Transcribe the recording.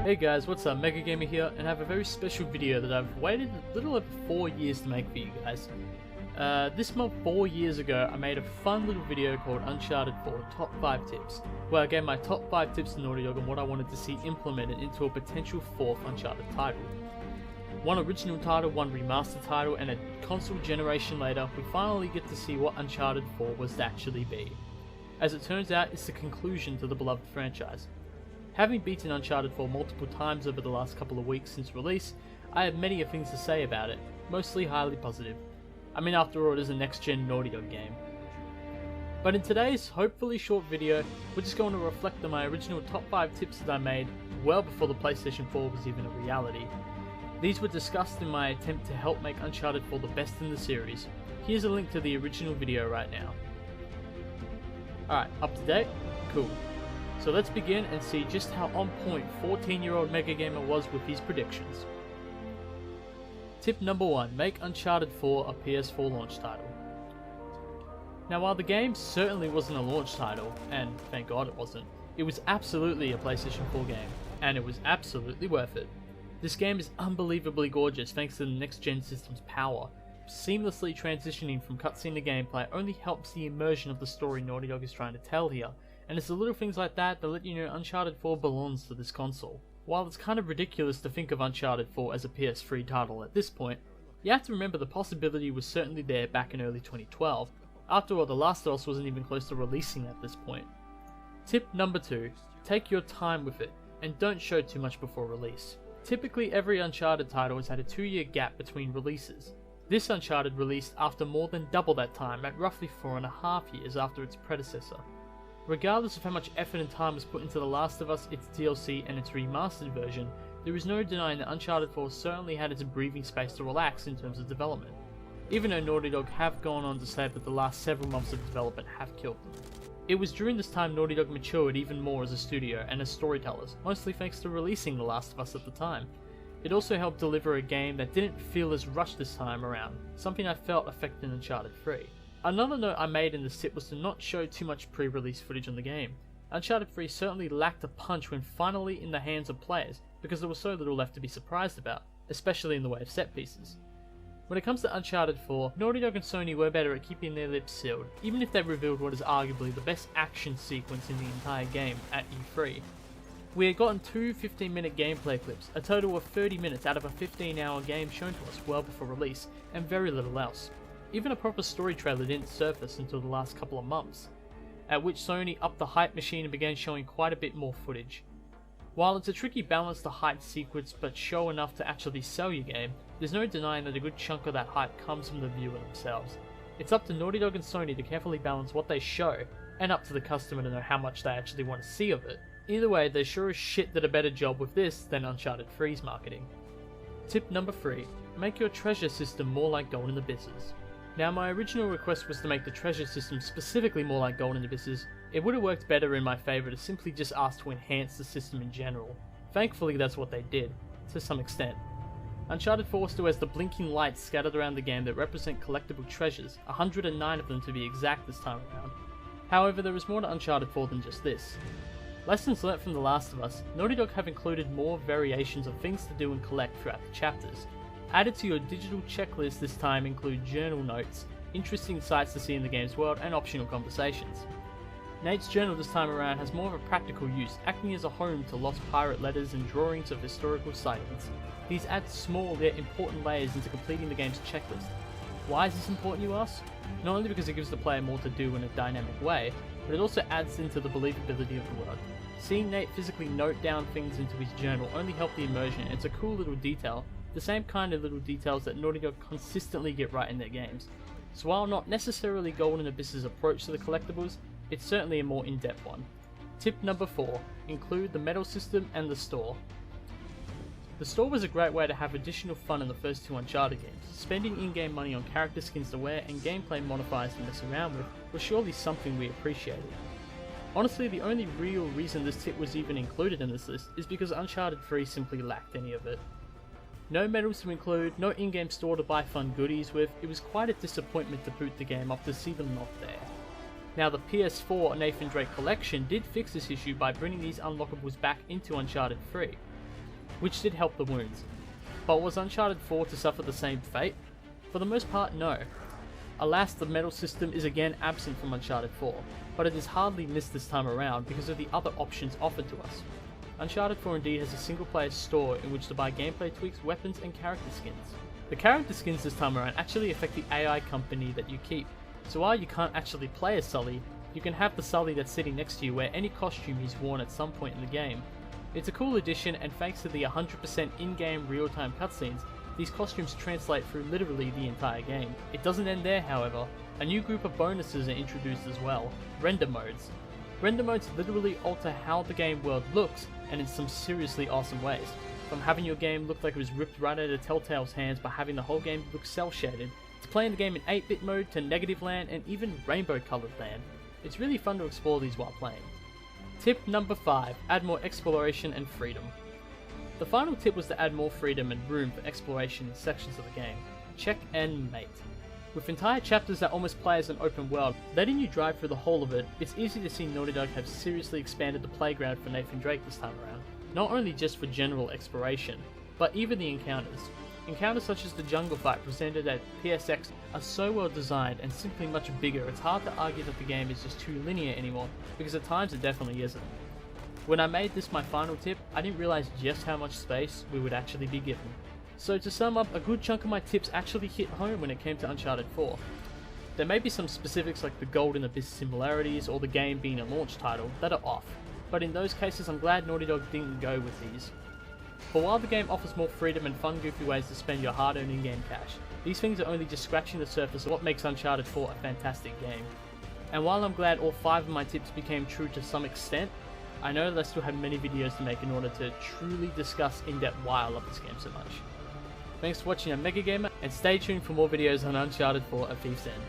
Hey guys, what's up? Mega Gamer here, and I have a very special video that I've waited a little over 4 years to make for you guys. This month, 4 years ago, I made a fun little video called Uncharted 4 Top 5 Tips, where I gave my top 5 tips to Naughty Dog and what I wanted to see implemented into a potential 4th Uncharted title. One original title, one remastered title, and a console generation later, we finally get to see what Uncharted 4 was to actually be. As it turns out, it's the conclusion to the beloved franchise. Having beaten Uncharted 4 multiple times over the last couple of weeks since release, I have many things to say about it, mostly highly positive. I mean, after all, it is a next-gen Naughty Dog game. But in today's, hopefully short video, we're just going to reflect on my original top 5 tips that I made well before the PlayStation 4 was even a reality. These were discussed in my attempt to help make Uncharted 4 the best in the series. Here's a link to the original video right now. Alright, up to date? Cool. So let's begin and see just how on point 14-year-old Mega Gamer was with his predictions. Tip number 1, make Uncharted 4 a PS4 launch title. Now while the game certainly wasn't a launch title, and thank God it wasn't, it was absolutely a PlayStation 4 game, and it was absolutely worth it. This game is unbelievably gorgeous thanks to the next-gen system's power. Seamlessly transitioning from cutscene to gameplay only helps the immersion of the story Naughty Dog is trying to tell here, and it's the little things like that that let you know Uncharted 4 belongs to this console. While it's kind of ridiculous to think of Uncharted 4 as a PS3 title at this point, you have to remember the possibility was certainly there back in early 2012. After all, The Last of Us wasn't even close to releasing at this point. Tip number 2, take your time with it, and don't show too much before release. Typically every Uncharted title has had a 2-year gap between releases. This Uncharted released after more than double that time at roughly 4.5 years after its predecessor. Regardless of how much effort and time was put into The Last of Us, its DLC and its remastered version, there is no denying that Uncharted 4 certainly had its breathing space to relax in terms of development, even though Naughty Dog have gone on to say that the last several months of development have killed them. It was during this time Naughty Dog matured even more as a studio and as storytellers, mostly thanks to releasing The Last of Us at the time. It also helped deliver a game that didn't feel as rushed this time around, something I felt affected Uncharted 3. Another note I made in this tip was to not show too much pre-release footage on the game. Uncharted 3 certainly lacked a punch when finally in the hands of players, because there was so little left to be surprised about, especially in the way of set pieces. When it comes to Uncharted 4, Naughty Dog and Sony were better at keeping their lips sealed, even if they revealed what is arguably the best action sequence in the entire game at E3. We had gotten 2 15-minute gameplay clips, a total of 30 minutes out of a 15-hour game shown to us well before release, and very little else. Even a proper story trailer didn't surface until the last couple of months, at which Sony upped the hype machine and began showing quite a bit more footage. While it's a tricky balance to hype sequence but show enough to actually sell your game, there's no denying that a good chunk of that hype comes from the viewer themselves. It's up to Naughty Dog and Sony to carefully balance what they show, and up to the customer to know how much they actually want to see of it. Either way, they sure as shit did a better job with this than Uncharted 3's marketing. Tip number 3, make your treasure system more like Golden Abysses. Now my original request was to make the treasure system specifically more like Golden Abysses. It would have worked better in my favour to simply just ask to enhance the system in general. Thankfully that's what they did, to some extent. Uncharted 4 still has the blinking lights scattered around the game that represent collectible treasures, 109 of them to be exact this time around. However, there is more to Uncharted 4 than just this. Lessons learnt from The Last of Us, Naughty Dog have included more variations of things to do and collect throughout the chapters. Added to your digital checklist this time include journal notes, interesting sights to see in the game's world, and optional conversations. Nate's journal this time around has more of a practical use, acting as a home to lost pirate letters and drawings of historical sightings. These add small yet important layers into completing the game's checklist. Why is this important, you ask? Not only because it gives the player more to do in a dynamic way, but it also adds into the believability of the world. Seeing Nate physically note down things into his journal only helped the immersion, and it's a cool little detail, the same kind of little details that Naughty Dog consistently get right in their games. So while not necessarily Golden Abyss's approach to the collectibles, it's certainly a more in-depth one. Tip number 4, include the medal system and the store. The store was a great way to have additional fun in the first 2 Uncharted games. Spending in-game money on character skins to wear and gameplay modifiers to mess around with was surely something we appreciated. Honestly, the only real reason this tip was even included in this list is because Uncharted 3 simply lacked any of it. No medals to include, no in-game store to buy fun goodies with, it was quite a disappointment to boot the game up to see them not there. Now the PS4 Nathan Drake collection did fix this issue by bringing these unlockables back into Uncharted 3. which did help the wounds. But was Uncharted 4 to suffer the same fate? For the most part, no. Alas, the medal system is again absent from Uncharted 4, but it is hardly missed this time around because of the other options offered to us. Uncharted 4 indeed has a single player store in which to buy gameplay tweaks, weapons and character skins. The character skins this time around actually affect the AI company that you keep, so while you can't actually play as Sully, you can have the Sully that's sitting next to you wear any costume he's worn at some point in the game. It's a cool addition, and thanks to the 100% in-game real-time cutscenes, these costumes translate through literally the entire game. It doesn't end there, however. A new group of bonuses are introduced as well, render modes. Render modes literally alter how the game world looks, and in some seriously awesome ways. From having your game look like it was ripped right out of Telltale's hands by having the whole game look cel-shaded, to playing the game in 8-bit mode to negative land and even rainbow coloured land. It's really fun to explore these while playing. Tip number 5, add more exploration and freedom. The final tip was to add more freedom and room for exploration in sections of the game. Check and mate. With entire chapters that almost play as an open world, letting you drive through the whole of it, it's easy to see Naughty Dog have seriously expanded the playground for Nathan Drake this time around. Not only just for general exploration, but even the encounters. Encounters such as the jungle fight presented at PSX are so well designed and simply much bigger, it's hard to argue that the game is just too linear anymore, because at times it definitely isn't. When I made this my final tip, I didn't realize just how much space we would actually be given. So to sum up, a good chunk of my tips actually hit home when it came to Uncharted 4. There may be some specifics like the Golden Abyss similarities or the game being a launch title that are off, but in those cases I'm glad Naughty Dog didn't go with these. But while the game offers more freedom and fun goofy ways to spend your hard-earned in-game cash, these things are only just scratching the surface of what makes Uncharted 4 a fantastic game. And while I'm glad all 5 of my tips became true to some extent, I know that I still have many videos to make in order to truly discuss in depth why I love this game so much. Thanks for watching, I'm Mega Gamer, and stay tuned for more videos on Uncharted 4 A Thief's End.